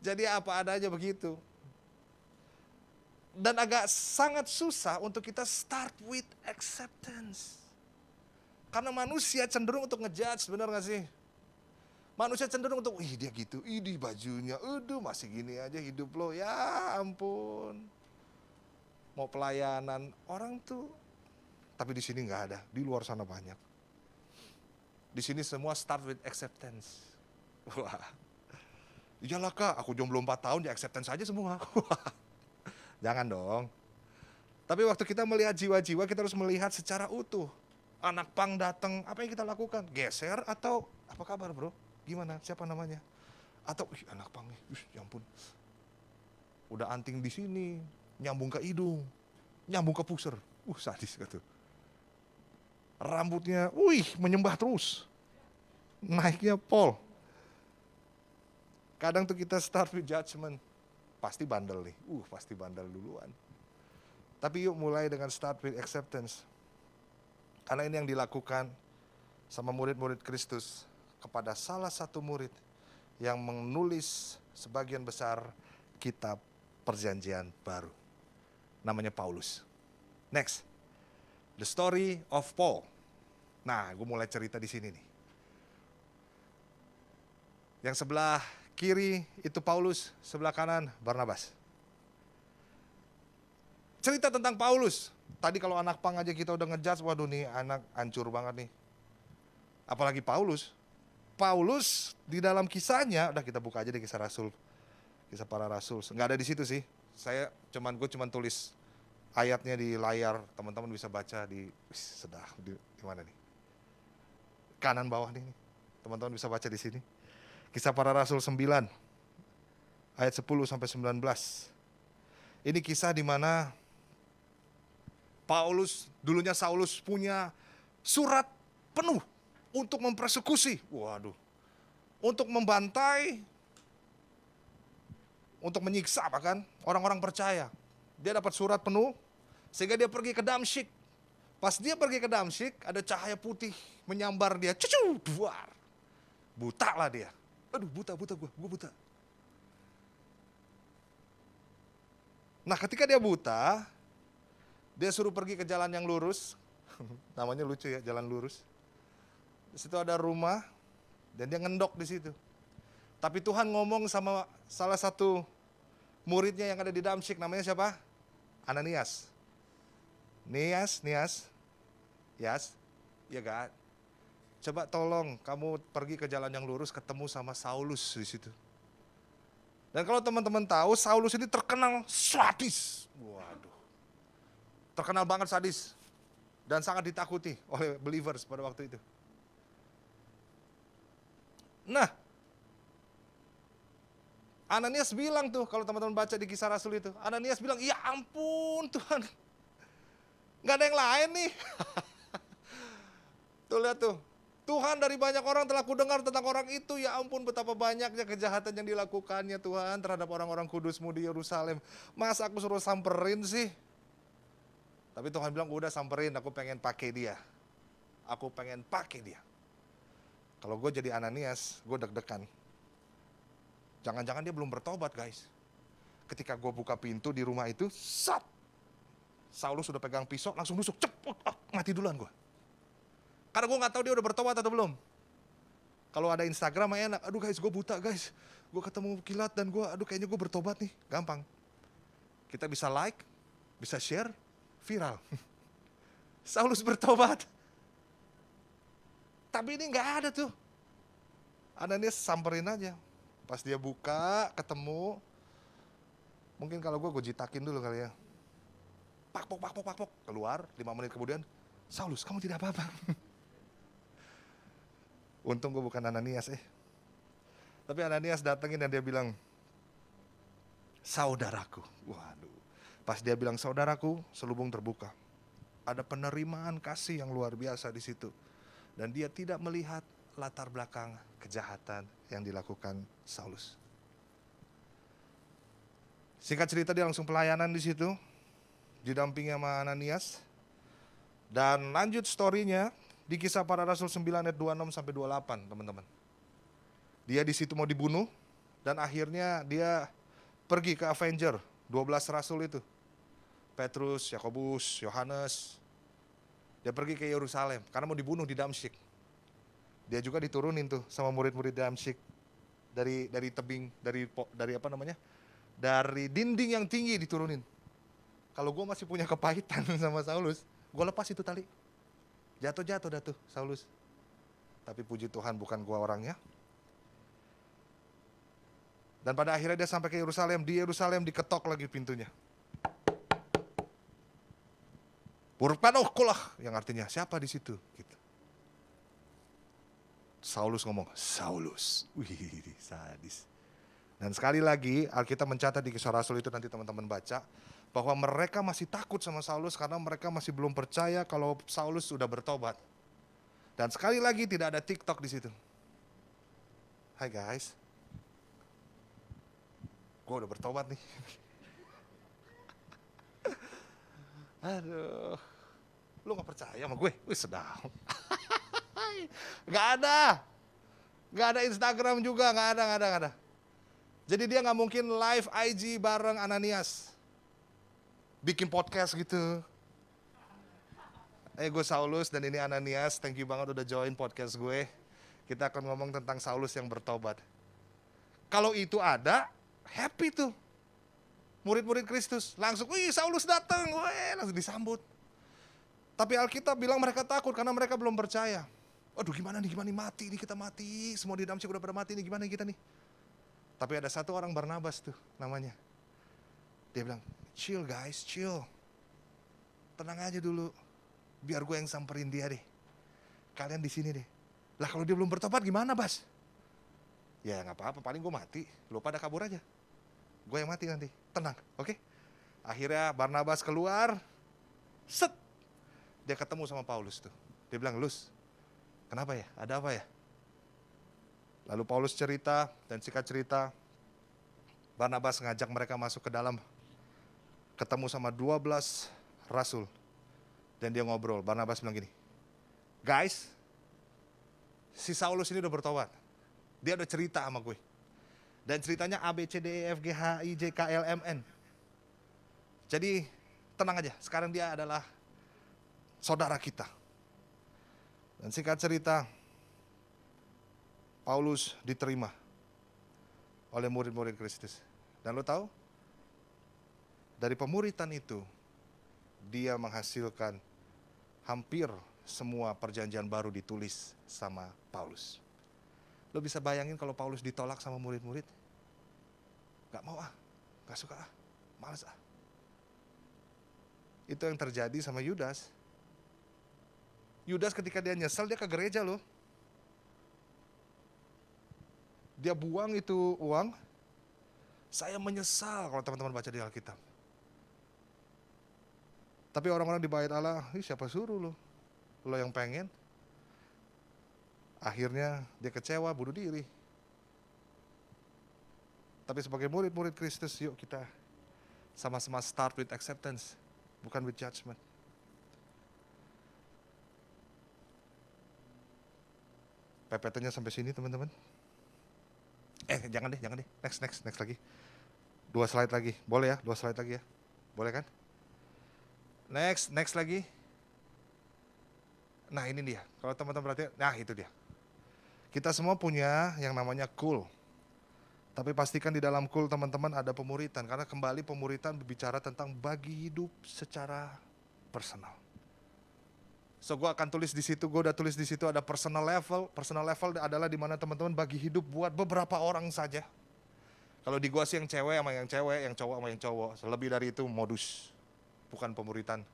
Jadi apa adanya begitu. Dan agak sangat susah untuk kita start with acceptance. Karena manusia cenderung untuk ngejudge, benar gak sih? Manusia cenderung untuk, dia gitu, di bajunya, masih gini aja hidup lo, ya ampun. Mau pelayanan, orang tuh, tapi di sini nggak ada, di luar sana banyak. Di sini semua start with acceptance. Wah, iyalah Kak, aku jomblo 4 tahun, di acceptance aja semua. Jangan dong. Tapi waktu kita melihat jiwa-jiwa, kita harus melihat secara utuh. Anak pang datang, apa yang kita lakukan? Geser atau apa kabar bro? Gimana? Siapa namanya? Atau anak pang nih, ya ampun. Udah anting di sini, nyambung ke hidung, nyambung ke pusar. Sadis gitu. Rambutnya, menyembah terus. Naiknya pol. Kadang tuh kita start with judgment. Pasti bandel nih, pasti bandel duluan. Tapi yuk mulai dengan start with acceptance. Karena ini yang dilakukan sama murid-murid Kristus kepada salah satu murid yang menulis sebagian besar kitab Perjanjian Baru. Namanya Paulus. Next, the story of Paul. Nah, gue mulai cerita di sini nih. Yang sebelah kiri itu Paulus, sebelah kanan Barnabas. Cerita tentang Paulus. Tadi kalau anak pang aja kita udah ngejudge, waduh nih anak hancur banget nih. Apalagi Paulus. Paulus di dalam kisahnya, udah kita buka aja deh kisah Rasul. Kisah para Rasul. Nggak ada di situ sih. Gue cuman tulis ayatnya di layar, teman-teman bisa baca di mana nih? Kanan bawah nih. Teman-teman bisa baca di sini. Kisah para Rasul 9 ayat 10 sampai 19. Ini kisah di mana Paulus, dulunya Saulus punya surat penuh untuk mempersekusi. Untuk membantai, untuk menyiksa bahkan orang-orang percaya. Dia dapat surat penuh sehingga dia pergi ke Damsyik. Pas dia pergi ke Damsyik, ada cahaya putih menyambar dia. Duar. Buta lah dia. Buta gue buta. Nah ketika dia buta, dia suruh pergi ke jalan yang lurus. Namanya lucu ya, jalan lurus. Di situ ada rumah dan dia ngendok di situ. Tapi Tuhan ngomong sama salah satu muridnya yang ada di Damsyik, namanya siapa? Ananias. Nias, Yes, ya God. Coba tolong kamu pergi ke jalan yang lurus, ketemu sama Saulus di situ. Dan kalau teman-teman tahu, Saulus ini terkenal sadis. Terkenal banget sadis. Dan sangat ditakuti oleh believers pada waktu itu. Nah, Ananias bilang tuh, kalau teman-teman baca di Kisah Rasul itu, Ananias bilang, ya ampun Tuhan, gak ada yang lain nih. Tuh lihat tuh, Tuhan dari banyak orang telah kudengar tentang orang itu, ya ampun betapa banyaknya kejahatan yang dilakukannya Tuhan terhadap orang-orang kudus-Mu di Yerusalem. Masa aku suruh samperin sih? Tapi Tuhan bilang, udah samperin, aku pengen pakai dia. Aku pengen pakai dia. Kalau gue jadi Ananias, gue deg-degan. Jangan-jangan dia belum bertobat guys. Ketika gue buka pintu di rumah itu, sat! Saulus sudah pegang pisau, langsung nusuk, cepet, mati duluan gue. Karena gue gak tahu dia udah bertobat atau belum. Kalau ada Instagram enak, aduh guys gue buta guys. Gue ketemu kilat dan gue, aduh kayaknya gue bertobat nih. Gampang. Kita bisa like, bisa share, viral. Saulus bertobat. Tapi ini gak ada tuh. Ananias samperin aja. Pas dia buka, ketemu. Mungkin kalau gue jitakin dulu kali ya. Pak, keluar, 5 menit kemudian. Saulus, kamu tidak apa-apa. Untung gue bukan Ananias Tapi Ananias datengin dan dia bilang, saudaraku. Waduh. Pas dia bilang saudaraku, selubung terbuka. Ada penerimaan kasih yang luar biasa di situ. Dan dia tidak melihat latar belakang kejahatan yang dilakukan Saulus. Singkat cerita dia langsung pelayanan di situ, didampingi sama Ananias. Dan lanjut story-nya di Kisah Para Rasul 9 ayat 26 sampai 28, teman-teman. Dia di situ mau dibunuh dan akhirnya dia pergi ke Avenger, 12 rasul itu. Petrus, Yakobus, Yohanes. Dia pergi ke Yerusalem karena mau dibunuh di Damsyik. Dia juga diturunin tuh sama murid-murid Damsyik dari tebing, dari apa namanya? Dari dinding yang tinggi diturunin. Kalau gue masih punya kepahitan sama Saulus, gue lepas itu tali. Jatuh dah tuh Saulus. Tapi puji Tuhan bukan gue orangnya. Dan pada akhirnya dia sampai ke Yerusalem. Di Yerusalem diketok lagi pintunya. Purpanokulah, yang artinya siapa di situ? Gitu. Saulus ngomong, Saulus. Wih, sadis. Dan sekali lagi Alkitab mencatat di Kisah Rasul itu, nanti teman-teman baca, bahwa mereka masih takut sama Saulus karena mereka masih belum percaya kalau Saulus sudah bertobat. Dan sekali lagi tidak ada TikTok di situ. Hai guys, gue udah bertobat nih. Aduh, lu gak percaya sama gue? Wih sedap. Gak ada Instagram juga, gak ada. Jadi dia gak mungkin live IG bareng Ananias. Bikin podcast gitu. Gue Saulus dan ini Ananias, thank you banget udah join podcast gue. Kita akan ngomong tentang Saulus yang bertobat. Kalau itu ada, happy tuh. Murid-murid Kristus langsung, wih Saulus datang, langsung disambut. Tapi Alkitab bilang mereka takut karena mereka belum percaya. Aduh gimana nih, mati nih, kita mati. Semua di Damsyik udah pada mati nih, gimana kita nih. Tapi ada satu orang, Barnabas tuh namanya. Dia bilang, chill guys, chill. Tenang aja dulu. Biar gue yang samperin dia deh. Kalian di sini deh. Lah kalau dia belum bertobat gimana, Bas? Ya nggak apa-apa, paling gue mati. Lo pada kabur aja. Gue yang mati nanti. Tenang, oke? Akhirnya Barnabas keluar. Set. Dia ketemu sama Paulus tuh. Dia bilang, Lus, kenapa ya? Ada apa ya? Lalu Paulus cerita, dan singkat cerita, Barnabas ngajak mereka masuk ke dalam. Ketemu sama 12 rasul. Dan dia ngobrol, Barnabas bilang gini, guys, si Saulus ini udah bertobat. Dia udah cerita sama gue. Dan ceritanya A, B, C, D, E, F, G, H, I, J, K, L, M, N. Jadi tenang aja, sekarang dia adalah saudara kita. Dan singkat cerita, Paulus diterima oleh murid-murid Kristus. Dan lo tahu, dari pemuritan itu, dia menghasilkan hampir semua perjanjian baru ditulis sama Paulus. Lo bisa bayangin kalau Paulus ditolak sama murid-murid? Gak mau gak suka males Itu yang terjadi sama Yudas. Yudas ketika dia nyesel, dia ke gereja loh. Dia buang itu uang, Saya menyesal kalau teman-teman baca di Alkitab. Tapi orang-orang di bait Allah, siapa suruh lo? Lo yang pengen. Akhirnya dia kecewa, bunuh diri. Tapi sebagai murid-murid Kristus, yuk kita sama-sama start with acceptance, bukan with judgment. PPT-nya sampai sini teman-teman. Jangan deh. Next lagi. 2 slide lagi. Boleh ya? 2 slide lagi ya? Boleh kan? Next lagi. Nah ini dia, kalau teman-teman perhatikan, nah itu dia. Kita semua punya yang namanya cool. Tapi pastikan di dalam cool teman-teman ada pemuritan. Karena kembali pemuritan berbicara tentang bagi hidup secara personal. So gue akan tulis di situ, gue udah tulis di situ ada personal level. Personal level adalah di mana teman-teman bagi hidup buat beberapa orang saja. Kalau di gue sih yang cewek sama yang cewek, yang cowok sama yang cowok. Lebih dari itu modus. Bukan pemuritan.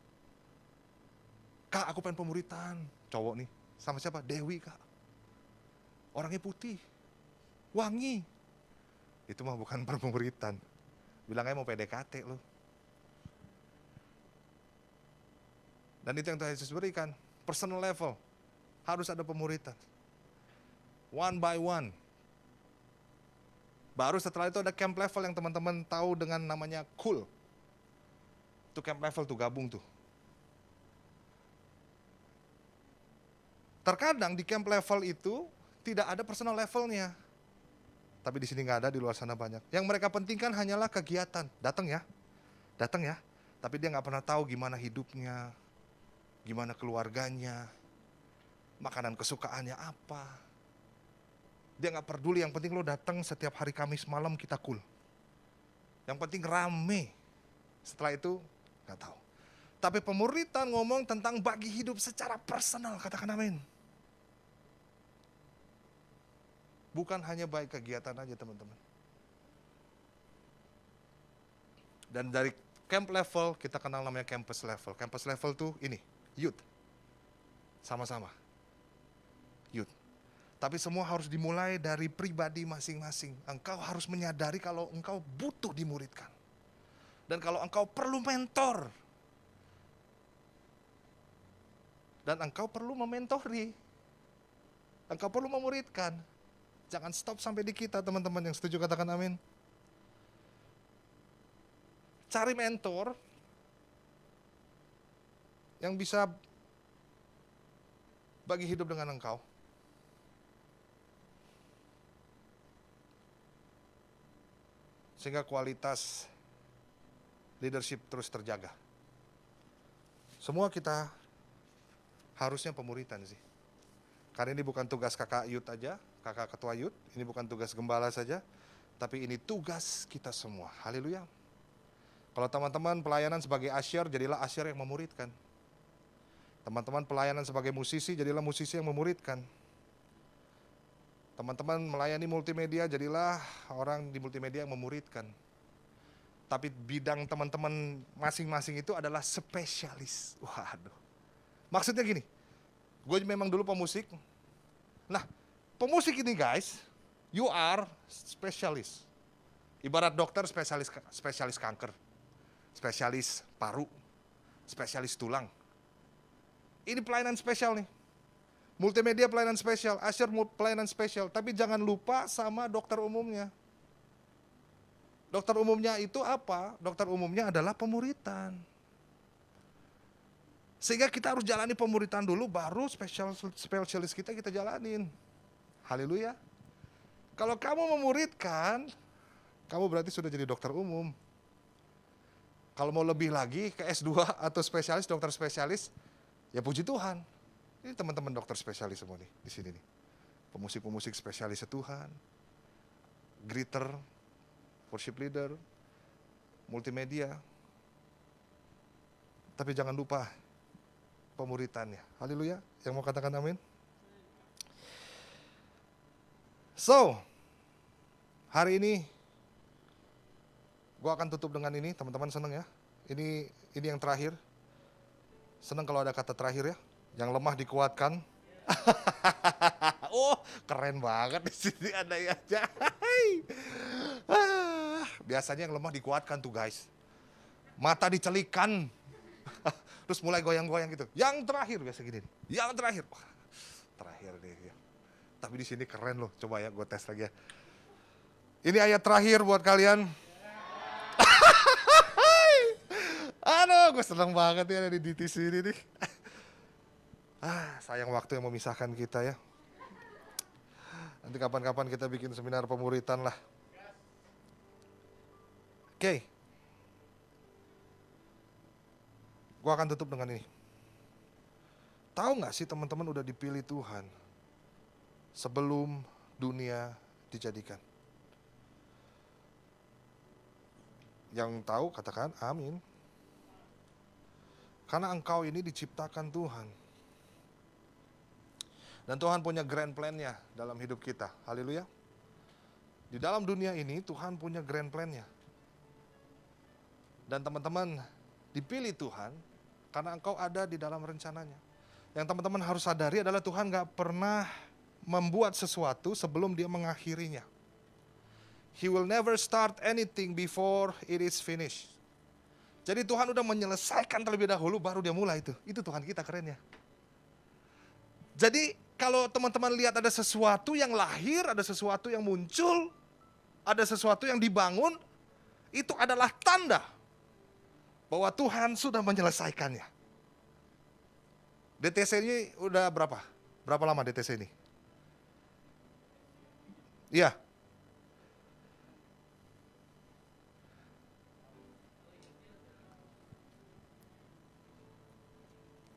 Kak, aku pengen pemuritan. Cowok nih. Sama siapa? Dewi, Kak. Orangnya putih. Wangi. Itu mah bukan pemuritan. Bilangnya mau PDKT loh. Dan itu yang Tuhan Yesus berikan. Personal level. Harus ada pemuritan. One by one. Baru setelah itu ada camp level yang teman-teman tahu dengan namanya cool. Itu camp level tuh, gabung tuh. Terkadang di camp level itu tidak ada personal levelnya. Tapi di sini nggak ada, di luar sana banyak. Yang mereka pentingkan hanyalah kegiatan. Datang ya. Tapi dia nggak pernah tahu gimana hidupnya, gimana keluarganya, makanan kesukaannya apa. Dia nggak peduli, yang penting lo datang setiap hari Kamis malam kita cool. Yang penting rame. Setelah itu nggak tahu. Tapi pemuritan ngomong tentang bagi hidup secara personal, katakan amin. Bukan hanya baik kegiatan aja teman-teman. Dan dari camp level kita kenal namanya campus level. Campus level tuh ini, youth. Sama-sama. Youth. Tapi semua harus dimulai dari pribadi masing-masing. Engkau harus menyadari kalau engkau butuh dimuridkan. Dan kalau engkau perlu mentor. Dan engkau perlu mementori. Engkau perlu memuridkan. Jangan stop sampai di kita teman-teman, yang setuju katakan amin. Cari mentor yang bisa bagi hidup dengan engkau. Sehingga kualitas leadership terus terjaga. Semua kita harusnya pemuritan sih. Karena ini bukan tugas kakak youth aja, kakak ketua youth, ini bukan tugas gembala saja, tapi ini tugas kita semua. Haleluya. Kalau teman-teman pelayanan sebagai asyir, jadilah asyir yang memuridkan. Teman-teman pelayanan sebagai musisi, jadilah musisi yang memuridkan. Teman-teman melayani multimedia, jadilah orang di multimedia yang memuridkan. Tapi bidang teman-teman masing-masing itu adalah spesialis. Waduh. Maksudnya gini, gue memang dulu pemusik. Nah, pemusik ini guys, you are spesialis. Ibarat dokter spesialis kanker, spesialis paru, spesialis tulang. Ini pelayanan spesial nih. Multimedia pelayanan spesial, asyir pelayanan spesial. Tapi jangan lupa sama dokter umumnya. Dokter umumnya itu apa? Dokter umumnya adalah pemuritan. Sehingga kita harus jalani pemuritan dulu, baru spesialis kita jalanin. Haleluya. Kalau kamu memuridkan, kamu berarti sudah jadi dokter umum. Kalau mau lebih lagi ke S2 atau spesialis, dokter spesialis, ya puji Tuhan. Ini teman-teman dokter spesialis semua nih di sini nih. Pemusik-pemusik spesialis Tuhan, greeter, worship leader, multimedia. Tapi jangan lupa pemuritannya. Haleluya. Yang mau katakan amin? So, hari ini gue akan tutup dengan ini. Teman-teman seneng ya? Ini yang terakhir. Seneng kalau ada kata terakhir ya. Yang lemah dikuatkan. Oh, keren banget di sini ada ya. Biasanya yang lemah dikuatkan tuh guys. Mata dicelikan. Terus mulai goyang-goyang gitu. Yang terakhir biasa gini. Yang terakhir. Wah, terakhir deh. Ya. Tapi di sini keren loh. Coba ya gue tes lagi ya. Ini ayat terakhir buat kalian. Aduh, gue seneng banget ya ada di DTC ini nih. Sayang waktu yang memisahkan kita ya. Nanti kapan-kapan kita bikin seminar pemuritan lah. Oke. Gue akan tutup dengan ini. Tahu gak sih teman-teman udah dipilih Tuhan sebelum dunia dijadikan? Yang tahu katakan amin. Karena engkau ini diciptakan Tuhan. Dan Tuhan punya grand plan-nya dalam hidup kita. Haleluya. Di dalam dunia ini Tuhan punya grand plan-nya. Dan teman-teman dipilih Tuhan karena engkau ada di dalam rencananya. Yang teman-teman harus sadari adalah Tuhan gak pernah membuat sesuatu sebelum dia mengakhirinya. He will never start anything before it is finished. Jadi Tuhan udah menyelesaikan terlebih dahulu baru dia mulai itu. Itu Tuhan kita kerennya. Jadi kalau teman-teman lihat ada sesuatu yang lahir, ada sesuatu yang muncul, ada sesuatu yang dibangun, itu adalah tanda bahwa Tuhan sudah menyelesaikannya. DTC ini udah berapa? Berapa lama DTC ini? Iya.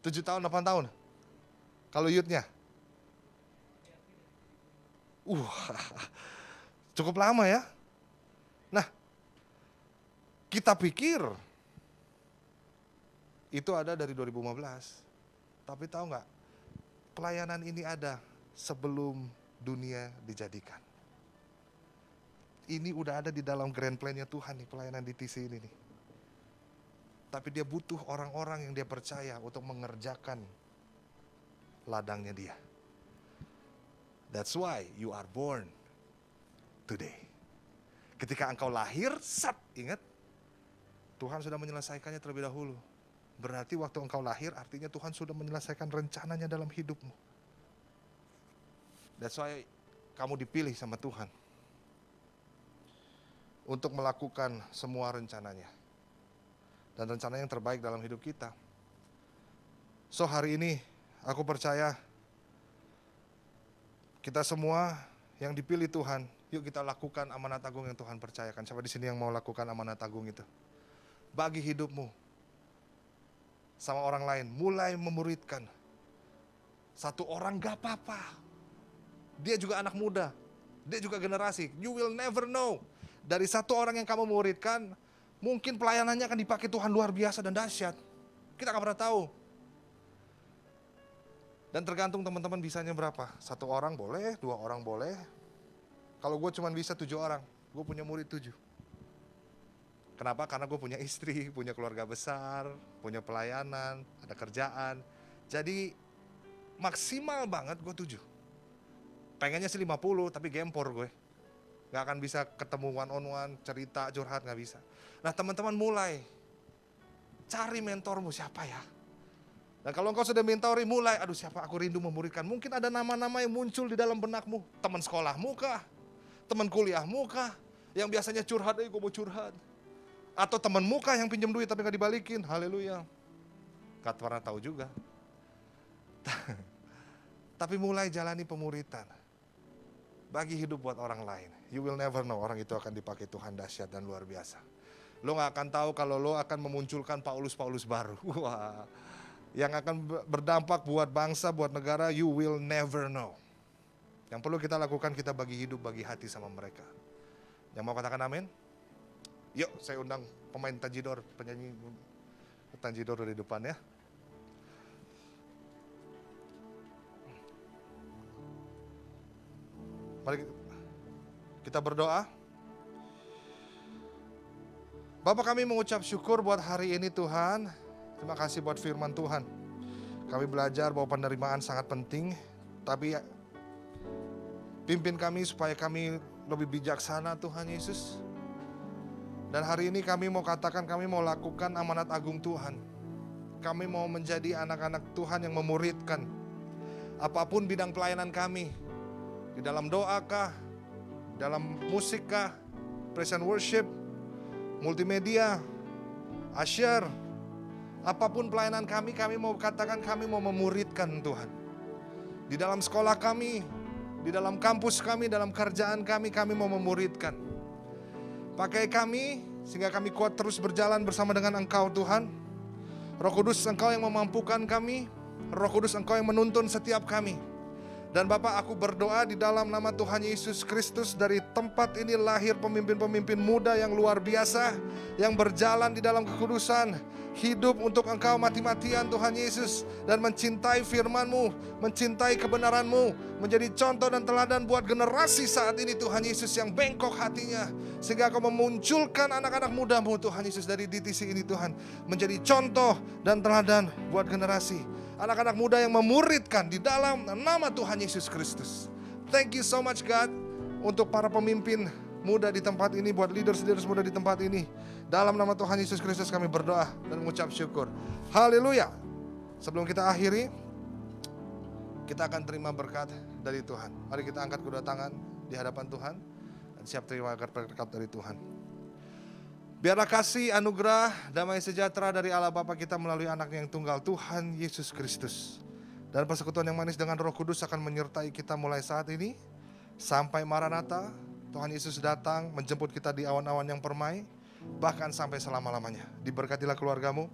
Tujuh tahun, 8 tahun. Kalau youth-nya? Cukup lama ya. Nah, kita pikir itu ada dari 2015. Tapi tahu nggak, pelayanan ini ada sebelum dunia dijadikan. Ini udah ada di dalam grand plan-nya Tuhan nih, pelayanan di TC ini nih. Tapi dia butuh orang-orang yang dia percaya untuk mengerjakan ladangnya dia. That's why you are born today. Ketika engkau lahir, ingat, Tuhan sudah menyelesaikannya terlebih dahulu. Berarti waktu engkau lahir artinya Tuhan sudah menyelesaikan rencananya dalam hidupmu. That's why kamu dipilih sama Tuhan untuk melakukan semua rencananya. Dan rencana yang terbaik dalam hidup kita. So hari ini aku percaya kita semua yang dipilih Tuhan, yuk kita lakukan amanat agung yang Tuhan percayakan. Siapa di sini yang mau lakukan amanat agung itu? Bagi hidupmu sama orang lain, mulai memuridkan. Satu orang gak apa-apa. Dia juga anak muda, dia juga generasi. You will never know. Dari satu orang yang kamu muridkan, mungkin pelayanannya akan dipakai Tuhan luar biasa dan dahsyat. Kita gak pernah tahu. Dan tergantung teman-teman bisanya berapa. 1 orang boleh, 2 orang boleh. Kalau gue cuma bisa 7 orang, gue punya murid 7. Kenapa? Karena gue punya istri, punya keluarga besar, punya pelayanan, ada kerjaan. Jadi maksimal banget gue 7. Pengennya sih 50, tapi gempor gue. Gak akan bisa ketemu one on one, cerita, curhat, gak bisa. Nah teman-teman mulai, cari mentormu siapa ya. Dan kalau engkau sudah mentori, mulai, aduh siapa aku rindu memuridkan. Mungkin ada nama-nama yang muncul di dalam benakmu. Teman sekolahmu kah? Teman kuliahmu kah? Yang biasanya curhat, gue mau curhat. Atau temanmu kah yang pinjam duit tapi gak dibalikin, haleluya. Gak pernah tahu juga. Tapi mulai jalani pemuritan. Bagi hidup buat orang lain. You will never know orang itu akan dipakai Tuhan dahsyat dan luar biasa. Lo gak akan tahu kalau lo akan memunculkan Paulus-Paulus baru. Wah, yang akan berdampak buat bangsa, buat negara, you will never know. Yang perlu kita lakukan, kita bagi hidup, bagi hati sama mereka. Yang mau katakan amin? Yuk, saya undang pemain Tanjidor, penyanyi Tanjidor di depan ya. Mari kita berdoa. Bapak, kami mengucap syukur buat hari ini Tuhan. Terima kasih buat firman Tuhan. Kami belajar bahwa penerimaan sangat penting. Tapi pimpin kami supaya kami lebih bijaksana Tuhan Yesus. Dan hari ini kami mau katakan, kami mau lakukan amanat agung Tuhan. Kami mau menjadi anak-anak Tuhan yang memuridkan. Apapun bidang pelayanan kami, di dalam doa kah, dalam musik kah, praise and worship, multimedia, asyir, apapun pelayanan kami mau katakan kami mau memuridkan Tuhan. Di dalam sekolah kami, di dalam kampus kami, dalam kerjaan kami mau memuridkan. Pakai kami sehingga kami kuat terus berjalan bersama dengan Engkau Tuhan. Roh Kudus, Engkau yang memampukan kami. Roh Kudus, Engkau yang menuntun setiap kami. Dan Bapak, aku berdoa di dalam nama Tuhan Yesus Kristus, dari tempat ini lahir pemimpin-pemimpin muda yang luar biasa, yang berjalan di dalam kekudusan, hidup untuk Engkau mati-matian Tuhan Yesus, dan mencintai firman-Mu, mencintai kebenaran-Mu, menjadi contoh dan teladan buat generasi saat ini Tuhan Yesus yang bengkok hatinya, sehingga Kau memunculkan anak-anak muda-Mu Tuhan Yesus dari DTC ini Tuhan, menjadi contoh dan teladan buat generasi anak-anak muda yang memuridkan di dalam nama Tuhan Yesus Kristus. Thank you so much God, untuk para pemimpin muda di tempat ini, buat leaders-leaders muda di tempat ini. Dalam nama Tuhan Yesus Kristus kami berdoa dan mengucap syukur. Haleluya. Sebelum kita akhiri, kita akan terima berkat dari Tuhan. Mari kita angkat kedua tangan di hadapan Tuhan dan siap terima berkat dari Tuhan. Biarlah kasih, anugerah, damai sejahtera dari Allah Bapa kita melalui anak-Nya yang tunggal, Tuhan Yesus Kristus, dan persekutuan yang manis dengan Roh Kudus akan menyertai kita mulai saat ini sampai Maranatha. Tuhan Yesus datang menjemput kita di awan-awan yang permai, bahkan sampai selama-lamanya. Diberkatilah keluargamu,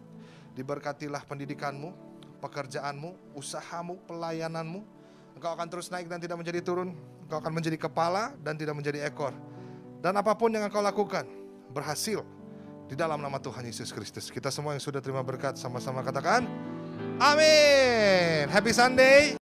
diberkatilah pendidikanmu, pekerjaanmu, usahamu, pelayananmu. Engkau akan terus naik dan tidak menjadi turun. Engkau akan menjadi kepala dan tidak menjadi ekor. Dan apapun yang engkau lakukan berhasil di dalam nama Tuhan Yesus Kristus. Kita semua yang sudah terima berkat sama-sama katakan amin. Happy Sunday.